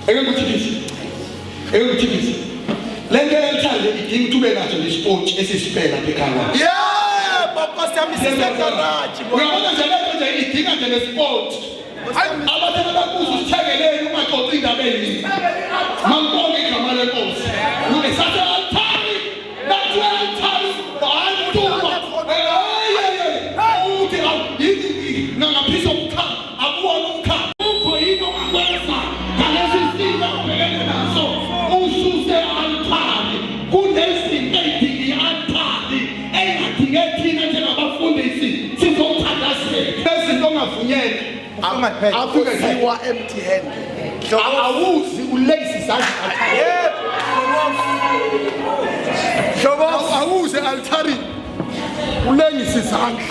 Engikuthikisa. Lento elithande idinga ube naso nesport esisipela ekhaya. Papa sami sisegarage. Uyabona nje lento nje idinga nje nesport. Abathe bakuzo sithengeleni ungaxoxa indaba ezini. Mangibonge igama lenkosi. Esathe althari. Nathi althari. Ayituma. Uthi awuyini nangaphisa umkha. Akuwona umkha. Ukho yini ongakwenza? Ngalesi simo ubhekene naso. Ususe althari. Kunezinto ezidinga i-althari. Engadingeki thina njengabafundisi. Sizothandazela. Izinto ongavunyelwe. Akuziwa empty handed. Awuzi ulazy izandla. Awuze altari. Ulengisa izandla.